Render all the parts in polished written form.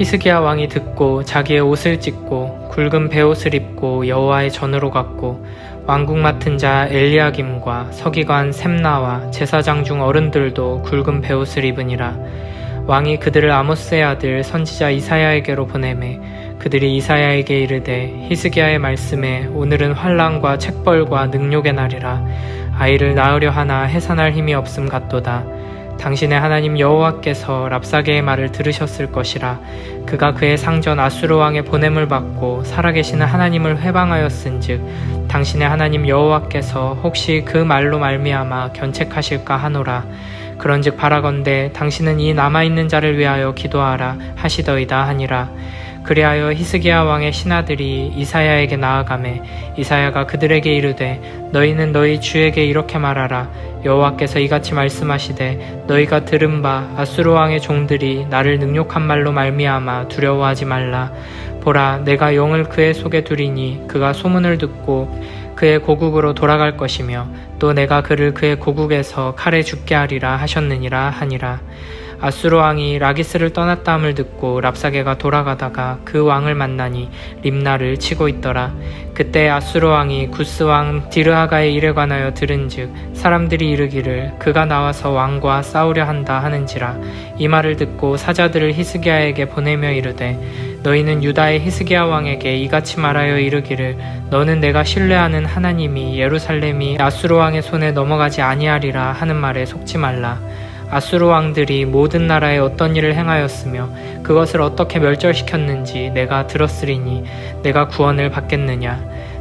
히스기야 왕이 듣고 자기의 옷을 찢고 굵은 베옷을 입고 여호와의 전으로 갔고 왕국 맡은 자 엘리야김과 서기관 셈나와 제사장 중 어른들도 굵은 베옷을 입으니라. 왕이 그들을 아모스의 아들 선지자 이사야에게로 보내매 그들이 이사야에게 이르되 히스기야의 말씀에 오늘은 환난과 책벌과 능욕의 날이라. 아이를 낳으려 하나 해산할 힘이 없음 같도다. 당신의 하나님 여호와께서 랍사게의 말을 들으셨을 것이라. 그가 그의 상전 아수르 왕의 보냄을 받고 살아계시는 하나님을 회방하였은즉 당신의 하나님 여호와께서 혹시 그 말로 말미암아 견책하실까 하노라. 그런즉 바라건대 당신은 이 남아있는 자를 위하여 기도하라 하시더이다 하니라. 그리하여 히스기야 왕의 신하들이 이사야에게 나아가매 이사야가 그들에게 이르되 너희는 너희 주에게 이렇게 말하라. 여호와께서 이같이 말씀하시되 너희가 들은 바 아수르 왕의 종들이 나를 능욕한 말로 말미암아 두려워하지 말라. 보라, 내가 영을 그의 속에 두리니 그가 소문을 듣고 그의 고국으로 돌아갈 것이며 또 내가 그를 그의 고국에서 칼에 죽게 하리라 하셨느니라 하니라. 아수르 왕이 라기스를 떠났다 함을 듣고 랍사게가 돌아가다가 그 왕을 만나니 림나를 치고 있더라. 그때 아수르 왕이 구스 왕 디르하가의 일에 관하여 들은즉 사람들이 이르기를 그가 나와서 왕과 싸우려 한다 하는지라. 이 말을 듣고 사자들을 히스기야에게 보내며 이르되 너희는 유다의 히스기야 왕에게 이같이 말하여 이르기를 너는 내가 신뢰하는 하나님이 예루살렘이 아수르 왕의 손에 넘어가지 아니하리라 하는 말에 속지 말라. 아수르 왕들이 모든 나라에 어떤 일을 행하였으며 그것을 어떻게 멸절시켰는지 내가 들었으리니 내가 구원을 받겠느냐.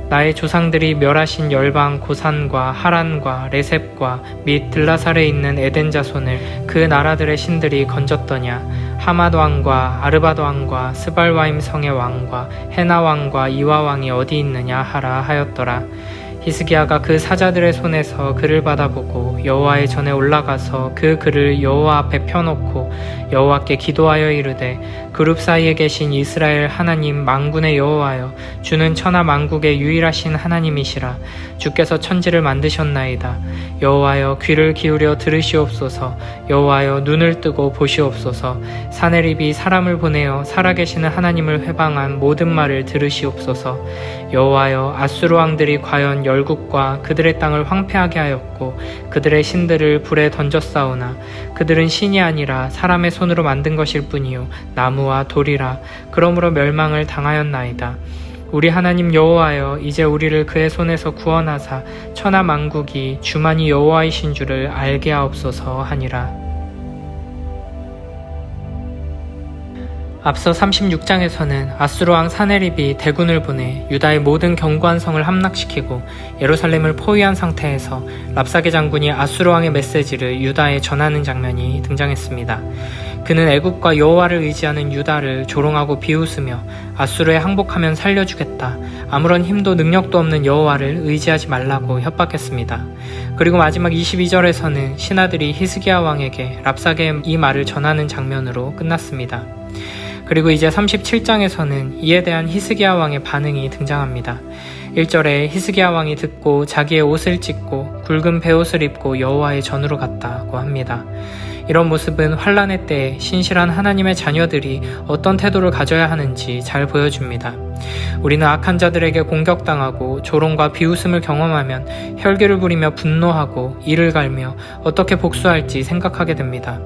나의 조상들이 멸하신 열방 고산과 하란과 레셉과 및 들라살에 있는 에덴 자손을 그 나라들의 신들이 건졌더냐. 하맛 왕과 아르밧 왕과 스발와임 성의 왕과 헤나 왕과 이와 왕이 어디 있느냐 하라 하였더라. 히스기야가 그 사자들의 손에서 글을 받아보고 여호와의 전에 올라가서 그 글을 여호와 앞에 펴놓고 여호와께 기도하여 이르되 그룹 사이에 계신 이스라엘 하나님 만군의 여호와여 주는 천하 만국의 유일하신 하나님이시라. 주께서 천지를 만드셨나이다. 여호와여 귀를 기울여 들으시옵소서. 여호와여 눈을 뜨고 보시옵소서. 사네립이 사람을 보내어 살아계시는 하나님을 회방한 모든 말을 들으시옵소서. 여호와여 아수르 왕들이 과연 열국과 그들의 땅을 황폐하게 하였고 그들의 신들을 불에 던졌사오나 그들은 신이 아니라 사람의 손으로 만든 것일 뿐이요 나무와 돌이라. 그러므로 멸망을 당하였나이다. 우리 하나님 여호와여 이제 우리를 그의 손에서 구원하사 천하 만국이 주만이 여호와이신 줄을 알게 하옵소서 하니라. 앞서 36장에서는 아수르 왕 사네립이 대군을 보내 유다의 모든 견고한 성을 함락시키고 예루살렘을 포위한 상태에서 랍사게 장군이 아수르 왕의 메시지를 유다에 전하는 장면이 등장했습니다. 그는 애굽과 여호와를 의지하는 유다를 조롱하고 비웃으며 아수르에 항복하면 살려주겠다. 아무런 힘도 능력도 없는 여호와를 의지하지 말라고 협박했습니다. 그리고 마지막 22절에서는 신하들이 히스기야 왕에게 랍사게의 이 말을 전하는 장면으로 끝났습니다. 그리고 이제 37장에서는 이에 대한 히스기야 왕의 반응이 등장합니다. 1절에 히스기야 왕이 듣고 자기의 옷을 찢고 굵은 베옷을 입고 여호와의 전으로 갔다고 합니다. 이런 모습은 환난의 때에 신실한 하나님의 자녀들이 어떤 태도를 가져야 하는지 잘 보여줍니다. 우리는 악한 자들에게 공격당하고 조롱과 비웃음을 경험하면 혈기를 부리며 분노하고 이를 갈며 어떻게 복수할지 생각하게 됩니다.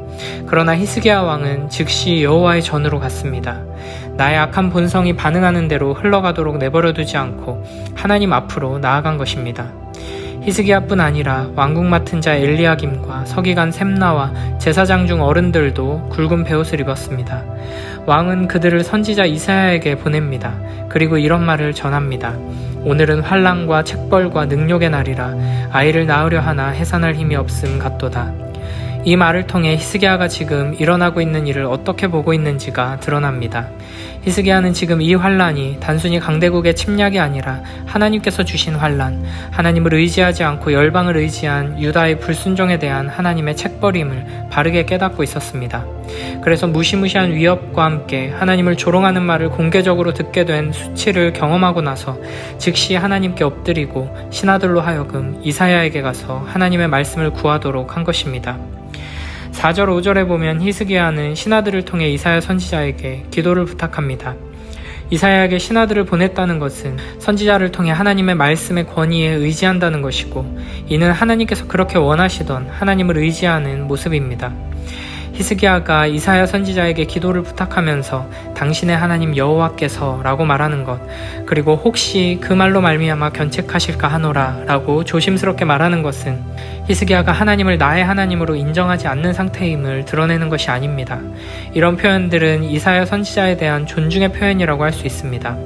그러나 히스기야 왕은 즉시 여호와의 전으로 갔습니다. 나의 악한 본성이 반응하는 대로 흘러가도록 내버려두지 않고 하나님 앞으로 나아간 것입니다. 히스기야뿐 아니라 왕국 맡은 자 엘리야김과 서기관 셈나와 제사장 중 어른들도 굵은 베옷을 입었습니다. 왕은 그들을 선지자 이사야에게 보냅니다. 그리고 이런 말을 전합니다. 오늘은 환난과 책벌과 능욕의 날이라. 아이를 낳으려 하나 해산할 힘이 없음 같도다. 이 말을 통해 히스기야가 지금 일어나고 있는 일을 어떻게 보고 있는지가 드러납니다. 히스기야는 지금 이 환난이 단순히 강대국의 침략이 아니라 하나님께서 주신 환난, 하나님을 의지하지 않고 열방을 의지한 유다의 불순종에 대한 하나님의 책벌임을 바르게 깨닫고 있었습니다. 그래서 무시무시한 위협과 함께 하나님을 조롱하는 말을 공개적으로 듣게 된 수치를 경험하고 나서 즉시 하나님께 엎드리고 신하들로 하여금 이사야에게 가서 하나님의 말씀을 구하도록 한 것입니다. 4절 5절에 보면 히스기야는 신하들을 통해 이사야 선지자에게 기도를 부탁합니다. 이사야에게 신하들을 보냈다는 것은 선지자를 통해 하나님의 말씀의 권위에 의지한다는 것이고, 이는 하나님께서 그렇게 원하시던 하나님을 의지하는 모습입니다. 히스기야가 이사야 선지자에게 기도를 부탁하면서 당신의 하나님 여호와께서 라고 말하는 것, 그리고 혹시 그 말로 말미암아 견책하실까 하노라 라고 조심스럽게 말하는 것은 히스기야가 하나님을 나의 하나님으로 인정하지 않는 상태임을 드러내는 것이 아닙니다. 이런 표현들은 이사야 선지자에 대한 존중의 표현이라고 할 수 있습니다.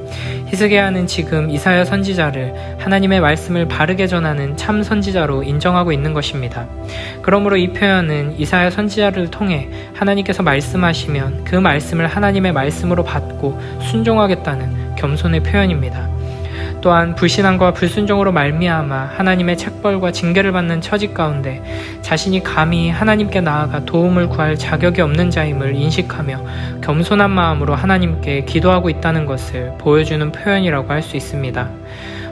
히스기야는 지금 이사야 선지자를 하나님의 말씀을 바르게 전하는 참 선지자로 인정하고 있는 것입니다. 그러므로 이 표현은 이사야 선지자를 통해 하나님께서 말씀하시면 그 말씀을 하나님의 말씀으로 받고 순종하겠다는 겸손의 표현입니다. 또한 불신앙과 불순종으로 말미암아 하나님의 책벌과 징계를 받는 처지 가운데 자신이 감히 하나님께 나아가 도움을 구할 자격이 없는 자임을 인식하며 겸손한 마음으로 하나님께 기도하고 있다는 것을 보여주는 표현이라고 할 수 있습니다.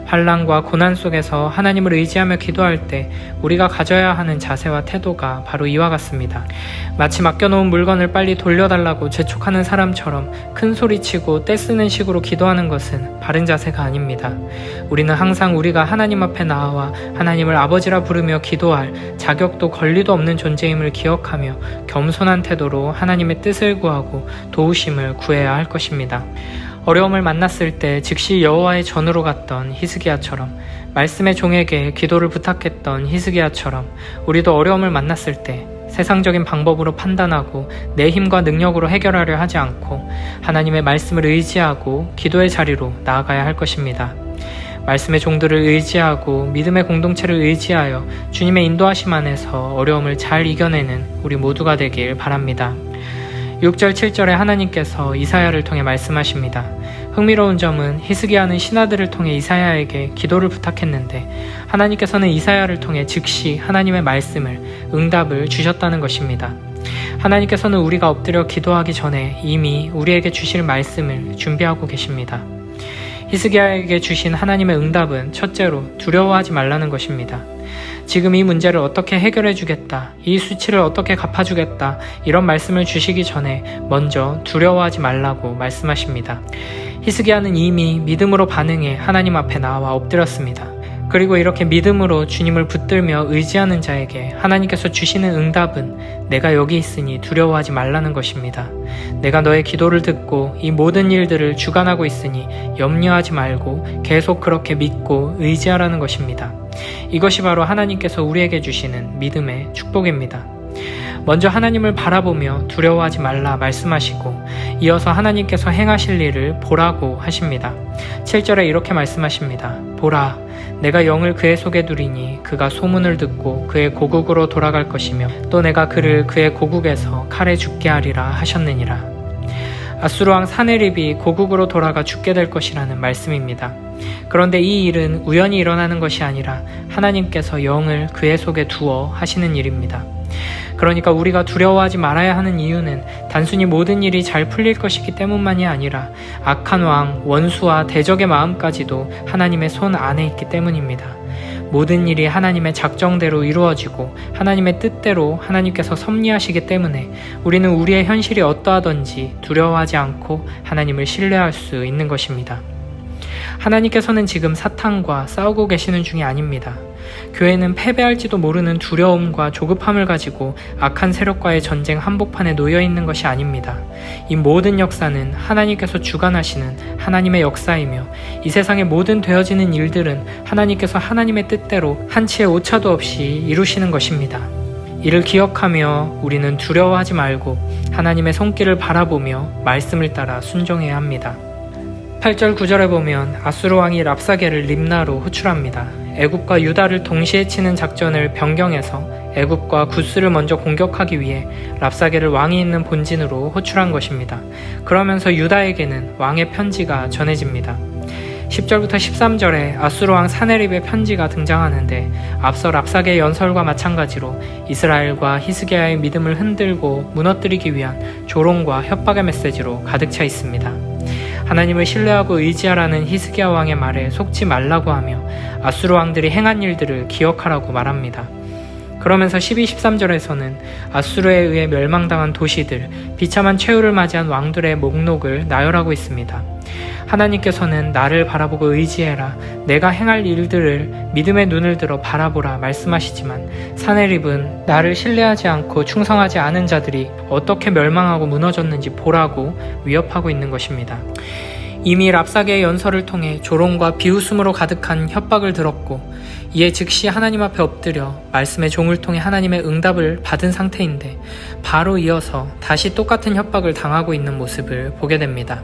환난과 고난 속에서 하나님을 의지하며 기도할 때 우리가 가져야 하는 자세와 태도가 바로 이와 같습니다. 마치 맡겨놓은 물건을 빨리 돌려달라고 재촉하는 사람처럼 큰 소리치고 떼쓰는 식으로 기도하는 것은 바른 자세가 아닙니다. 우리는 항상 우리가 하나님 앞에 나와 하나님을 아버지라 부르며 기도할 자격도 권리도 없는 존재임을 기억하며 겸손한 태도로 하나님의 뜻을 구하고 도우심을 구해야 할 것입니다. 어려움을 만났을 때 즉시 여호와의 전으로 갔던 히스기야처럼, 말씀의 종에게 기도를 부탁했던 히스기야처럼 우리도 어려움을 만났을 때 세상적인 방법으로 판단하고 내 힘과 능력으로 해결하려 하지 않고 하나님의 말씀을 의지하고 기도의 자리로 나아가야 할 것입니다. 말씀의 종들을 의지하고 믿음의 공동체를 의지하여 주님의 인도하심 안에서 어려움을 잘 이겨내는 우리 모두가 되길 바랍니다. 6절 7절에 하나님께서 이사야를 통해 말씀하십니다. 흥미로운 점은 히스기야는 신하들을 통해 이사야에게 기도를 부탁했는데 하나님께서는 이사야를 통해 즉시 하나님의 말씀을, 응답을 주셨다는 것입니다. 하나님께서는 우리가 엎드려 기도하기 전에 이미 우리에게 주실 말씀을 준비하고 계십니다. 히스기야에게 주신 하나님의 응답은 첫째로 두려워하지 말라는 것입니다. 지금 이 문제를 어떻게 해결해 주겠다, 이 수치를 어떻게 갚아주겠다, 이런 말씀을 주시기 전에 먼저 두려워하지 말라고 말씀하십니다. 히스기야는 이미 믿음으로 반응해 하나님 앞에 나와 엎드렸습니다. 그리고 이렇게 믿음으로 주님을 붙들며 의지하는 자에게 하나님께서 주시는 응답은 내가 여기 있으니 두려워하지 말라는 것입니다. 내가 너의 기도를 듣고 이 모든 일들을 주관하고 있으니 염려하지 말고 계속 그렇게 믿고 의지하라는 것입니다. 이것이 바로 하나님께서 우리에게 주시는 믿음의 축복입니다. 먼저 하나님을 바라보며 두려워하지 말라 말씀하시고 이어서 하나님께서 행하실 일을 보라고 하십니다. 7절에 이렇게 말씀하십니다. 보라, 내가 영을 그의 속에 두리니 그가 소문을 듣고 그의 고국으로 돌아갈 것이며 또 내가 그를 그의 고국에서 칼에 죽게 하리라 하셨느니라. 아수르왕 사네립이 고국으로 돌아가 죽게 될 것이라는 말씀입니다. 그런데 이 일은 우연히 일어나는 것이 아니라 하나님께서 영을 그의 속에 두어 하시는 일입니다. 그러니까 우리가 두려워하지 말아야 하는 이유는 단순히 모든 일이 잘 풀릴 것이기 때문만이 아니라 악한 왕, 원수와 대적의 마음까지도 하나님의 손 안에 있기 때문입니다. 모든 일이 하나님의 작정대로 이루어지고 하나님의 뜻대로 하나님께서 섭리하시기 때문에 우리는 우리의 현실이 어떠하든지 두려워하지 않고 하나님을 신뢰할 수 있는 것입니다. 하나님께서는 지금 사탄과 싸우고 계시는 중이 아닙니다. 교회는 패배할지도 모르는 두려움과 조급함을 가지고 악한 세력과의 전쟁 한복판에 놓여 있는 것이 아닙니다. 이 모든 역사는 하나님께서 주관하시는 하나님의 역사이며 이 세상의 모든 되어지는 일들은 하나님께서 하나님의 뜻대로 한치의 오차도 없이 이루시는 것입니다. 이를 기억하며 우리는 두려워하지 말고 하나님의 손길을 바라보며 말씀을 따라 순종해야 합니다. 8절 9절에 보면 아수르 왕이 랍사게를 림나로 호출합니다. 애굽과 유다를 동시에 치는 작전을 변경해서 애굽과 구스를 먼저 공격하기 위해 랍사게를 왕이 있는 본진으로 호출한 것입니다. 그러면서 유다에게는 왕의 편지가 전해집니다. 10절부터 13절에 아수르 왕 사네립의 편지가 등장하는데 앞서 랍사게의 연설과 마찬가지로 이스라엘과 히스기야의 믿음을 흔들고 무너뜨리기 위한 조롱과 협박의 메시지로 가득 차 있습니다. 하나님을 신뢰하고 의지하라는 히스기야 왕의 말에 속지 말라고 하며 아수르 왕들이 행한 일들을 기억하라고 말합니다. 그러면서 12, 13절에서는 아수르에 의해 멸망당한 도시들, 비참한 최후를 맞이한 왕들의 목록을 나열하고 있습니다. 하나님께서는 나를 바라보고 의지해라, 내가 행할 일들을 믿음의 눈을 들어 바라보라 말씀하시지만 사네립은 나를 신뢰하지 않고 충성하지 않은 자들이 어떻게 멸망하고 무너졌는지 보라고 위협하고 있는 것입니다. 이미 랍사게의 연설을 통해 조롱과 비웃음으로 가득한 협박을 들었고 이에 즉시 하나님 앞에 엎드려 말씀의 종을 통해 하나님의 응답을 받은 상태인데 바로 이어서 다시 똑같은 협박을 당하고 있는 모습을 보게 됩니다.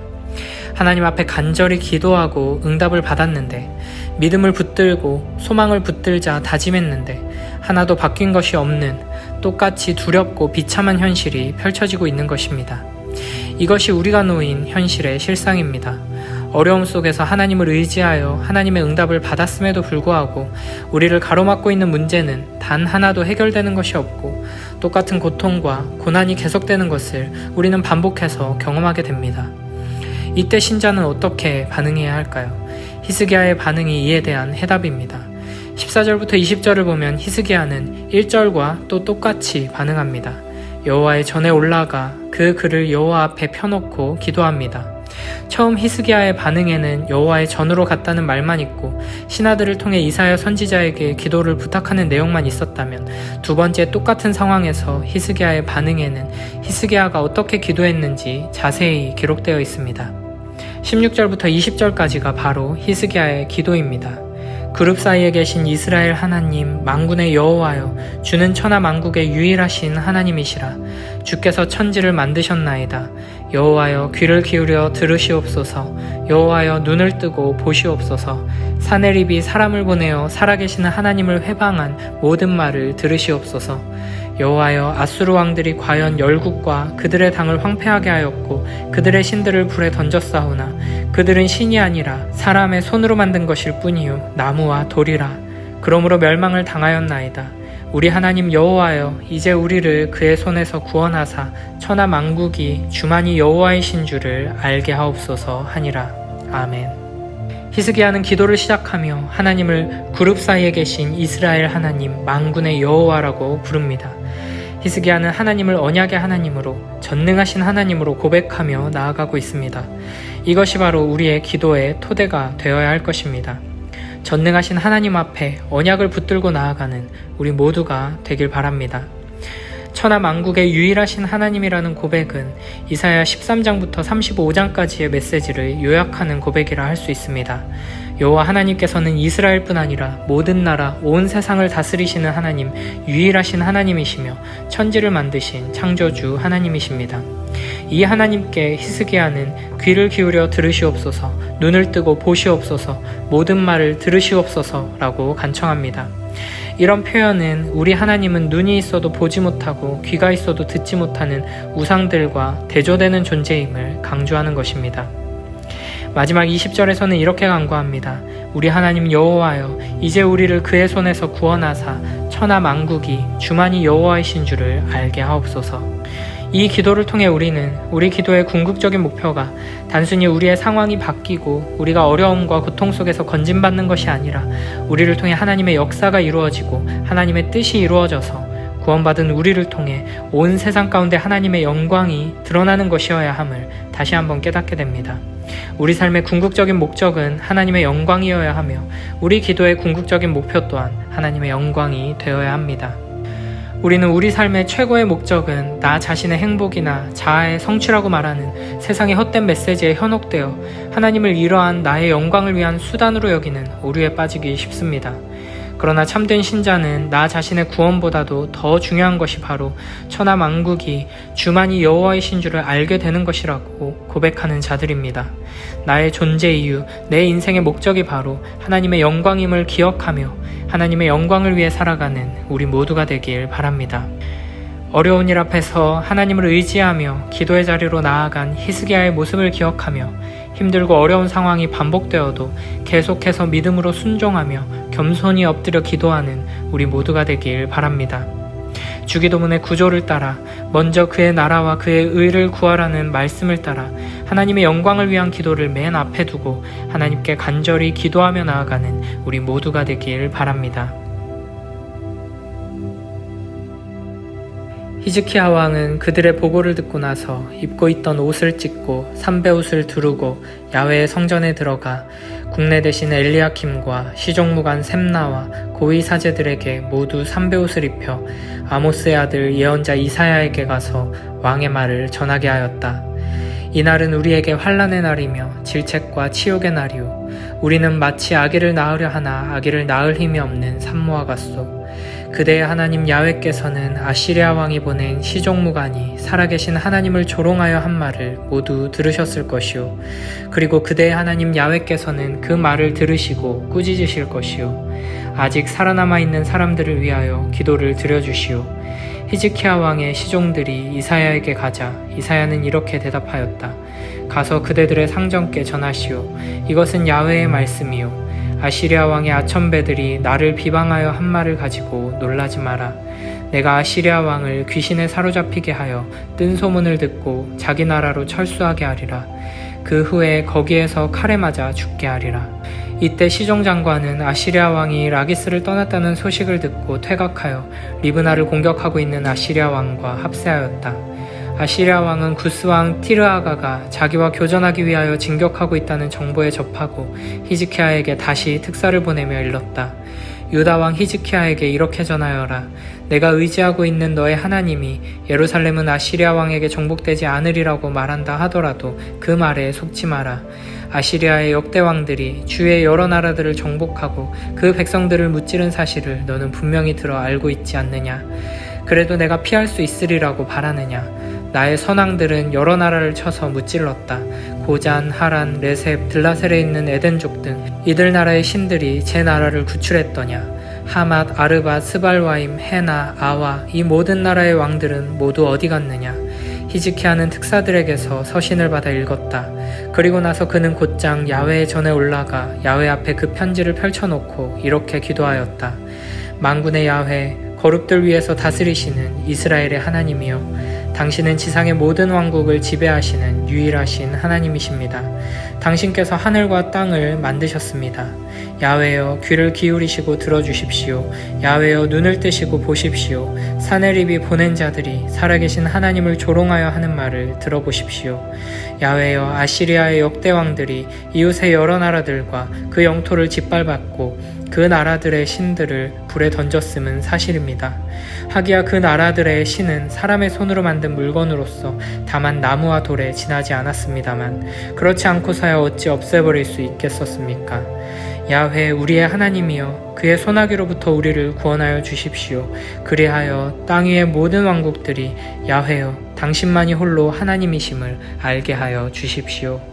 하나님 앞에 간절히 기도하고 응답을 받았는데 믿음을 붙들고 소망을 붙들자 다짐했는데 하나도 바뀐 것이 없는 똑같이 두렵고 비참한 현실이 펼쳐지고 있는 것입니다. 이것이 우리가 놓인 현실의 실상입니다. 어려움 속에서 하나님을 의지하여 하나님의 응답을 받았음에도 불구하고 우리를 가로막고 있는 문제는 단 하나도 해결되는 것이 없고 똑같은 고통과 고난이 계속되는 것을 우리는 반복해서 경험하게 됩니다. 이때 신자는 어떻게 반응해야 할까요? 히스기야의 반응이 이에 대한 해답입니다. 14절부터 20절을 보면 히스기야는 1절과 또 똑같이 반응합니다. 여호와의 전에 올라가 그 글을 여호와 앞에 펴놓고 기도합니다. 처음 히스기야의 반응에는 여호와의 전으로 갔다는 말만 있고 신하들을 통해 이사야 선지자에게 기도를 부탁하는 내용만 있었다면 두 번째 똑같은 상황에서 히스기야의 반응에는 히스기야가 어떻게 기도했는지 자세히 기록되어 있습니다. 16절부터 20절까지가 바로 히스기야의 기도입니다. 그룹 사이에 계신 이스라엘 하나님 만군의 여호와여, 주는 천하 만국의 유일하신 하나님이시라. 주께서 천지를 만드셨나이다. 여호와여, 귀를 기울여 들으시옵소서. 여호와여, 눈을 뜨고 보시옵소서. 사네립이 사람을 보내어 살아계시는 하나님을 회방한 모든 말을 들으시옵소서. 여호와여, 아수르 왕들이 과연 열국과 그들의 당을 황폐하게 하였고 그들의 신들을 불에 던졌사오나 그들은 신이 아니라 사람의 손으로 만든 것일 뿐이요 나무와 돌이라. 그러므로 멸망을 당하였나이다. 우리 하나님 여호와여, 이제 우리를 그의 손에서 구원하사 천하 만국이 주만이 여호와이신 줄을 알게 하옵소서 하니라. 아멘. 히스기야는 기도를 시작하며 하나님을 그룹 사이에 계신 이스라엘 하나님 만군의 여호와라고 부릅니다. 히스기야는 하나님을 언약의 하나님으로, 전능하신 하나님으로 고백하며 나아가고 있습니다. 이것이 바로 우리의 기도의 토대가 되어야 할 것입니다. 전능하신 하나님 앞에 언약을 붙들고 나아가는 우리 모두가 되길 바랍니다. 천하 만국의 유일하신 하나님이라는 고백은 이사야 13장부터 35장까지의 메시지를 요약하는 고백이라 할 수 있습니다. 여호와 하나님께서는 이스라엘뿐 아니라 모든 나라, 온 세상을 다스리시는 하나님, 유일하신 하나님이시며 천지를 만드신 창조주 하나님이십니다. 이 하나님께 히스기야는 귀를 기울여 들으시옵소서, 눈을 뜨고 보시옵소서, 모든 말을 들으시옵소서라고 간청합니다. 이런 표현은 우리 하나님은 눈이 있어도 보지 못하고 귀가 있어도 듣지 못하는 우상들과 대조되는 존재임을 강조하는 것입니다. 마지막 20절에서는 이렇게 간구합니다. 우리 하나님 여호와여, 이제 우리를 그의 손에서 구원하사 천하 만국이 주만이 여호와이신 줄을 알게 하옵소서. 이 기도를 통해 우리는 우리 기도의 궁극적인 목표가 단순히 우리의 상황이 바뀌고 우리가 어려움과 고통 속에서 건진받는 것이 아니라 우리를 통해 하나님의 역사가 이루어지고 하나님의 뜻이 이루어져서 구원받은 우리를 통해 온 세상 가운데 하나님의 영광이 드러나는 것이어야 함을 다시 한번 깨닫게 됩니다. 우리 삶의 궁극적인 목적은 하나님의 영광이어야 하며 우리 기도의 궁극적인 목표 또한 하나님의 영광이 되어야 합니다. 우리는 우리 삶의 최고의 목적은 나 자신의 행복이나 자아의 성취라고 말하는 세상의 헛된 메시지에 현혹되어 하나님을 이러한 나의 영광을 위한 수단으로 여기는 오류에 빠지기 쉽습니다. 그러나 참된 신자는 나 자신의 구원보다도 더 중요한 것이 바로 천하 만국이 주만이 여호와이신 줄을 알게 되는 것이라고 고백하는 자들입니다. 나의 존재 이유, 내 인생의 목적이 바로 하나님의 영광임을 기억하며 하나님의 영광을 위해 살아가는 우리 모두가 되길 바랍니다. 어려운 일 앞에서 하나님을 의지하며 기도의 자리로 나아간 히스기야의 모습을 기억하며 힘들고 어려운 상황이 반복되어도 계속해서 믿음으로 순종하며 겸손히 엎드려 기도하는 우리 모두가 되길 바랍니다. 주기도문의 구조를 따라 먼저 그의 나라와 그의 의를 구하라는 말씀을 따라 하나님의 영광을 위한 기도를 맨 앞에 두고 하나님께 간절히 기도하며 나아가는 우리 모두가 되길 바랍니다. 히즈키야 왕은 그들의 보고를 듣고 나서 입고 있던 옷을 찢고 삼배옷을 두르고 야훼의 성전에 들어가 국내 대신 엘리야킴과 시종무관 셈나와 고위 사제들에게 모두 삼배옷을 입혀 아모스의 아들 예언자 이사야에게 가서 왕의 말을 전하게 하였다. 이날은 우리에게 환난의 날이며 질책과 치욕의 날이오. 우리는 마치 아기를 낳으려 하나 아기를 낳을 힘이 없는 산모와 같소. 그대의 하나님 야훼께서는 아시리아 왕이 보낸 시종무관이 살아계신 하나님을 조롱하여 한 말을 모두 들으셨을 것이오. 그리고 그대의 하나님 야훼께서는 그 말을 들으시고 꾸짖으실 것이오. 아직 살아남아 있는 사람들을 위하여 기도를 드려주시오. 히즈키야 왕의 시종들이 이사야에게 가자 이사야는 이렇게 대답하였다. 가서 그대들의 상전께 전하시오. 이것은 야훼의 말씀이오. 아시리아 왕의 아천배들이 나를 비방하여 한 말을 가지고 놀라지 마라. 내가 아시리아 왕을 귀신에 사로잡히게 하여 뜬 소문을 듣고 자기 나라로 철수하게 하리라. 그 후에 거기에서 칼에 맞아 죽게 하리라. 이때 시종장관은 아시리아 왕이 라기스를 떠났다는 소식을 듣고 퇴각하여 리브나를 공격하고 있는 아시리아 왕과 합세하였다. 아시리아 왕은 구스 왕 티르아가가 자기와 교전하기 위하여 진격하고 있다는 정보에 접하고 히즈키야에게 다시 특사를 보내며 일렀다. 유다 왕 히즈키야에게 이렇게 전하여라. 내가 의지하고 있는 너의 하나님이 예루살렘은 아시리아 왕에게 정복되지 않으리라고 말한다 하더라도 그 말에 속지 마라. 아시리아의 역대 왕들이 주의 여러 나라들을 정복하고 그 백성들을 무찌른 사실을 너는 분명히 들어 알고 있지 않느냐. 그래도 내가 피할 수 있으리라고 바라느냐. 나의 선왕들은 여러 나라를 쳐서 무찔렀다. 고잔, 하란, 레셉, 들라셀에 있는 에덴족 등 이들 나라의 신들이 제 나라를 구출했더냐. 하맛, 아르밧, 스발와임, 헤나, 아와 이 모든 나라의 왕들은 모두 어디 갔느냐. 히즈키야는 특사들에게서 서신을 받아 읽었다. 그리고 나서 그는 곧장 야훼의 전에 올라가 야훼 앞에 그 편지를 펼쳐놓고 이렇게 기도하였다. 만군의 야훼, 거룩들 위에서 다스리시는 이스라엘의 하나님이여, 당신은 지상의 모든 왕국을 지배하시는 유일하신 하나님이십니다. 당신께서 하늘과 땅을 만드셨습니다. 야훼여, 귀를 기울이시고 들어주십시오. 야훼여, 눈을 뜨시고 보십시오. 사네립이 보낸 자들이 살아계신 하나님을 조롱하여 하는 말을 들어보십시오. 야훼여, 아시리아의 역대 왕들이 이웃의 여러 나라들과 그 영토를 짓밟았고 그 나라들의 신들을 불에 던졌음은 사실입니다. 하기야 그 나라들의 신은 사람의 손으로 만든 물건으로서 다만 나무와 돌에 지나지 않았습니다만 그렇지 않고서야 어찌 없애버릴 수 있겠었습니까? 야훼, 우리의 하나님이여, 그의 소나기로부터 우리를 구원하여 주십시오. 그리하여 땅 위의 모든 왕국들이 야훼여, 당신만이 홀로 하나님이심을 알게 하여 주십시오.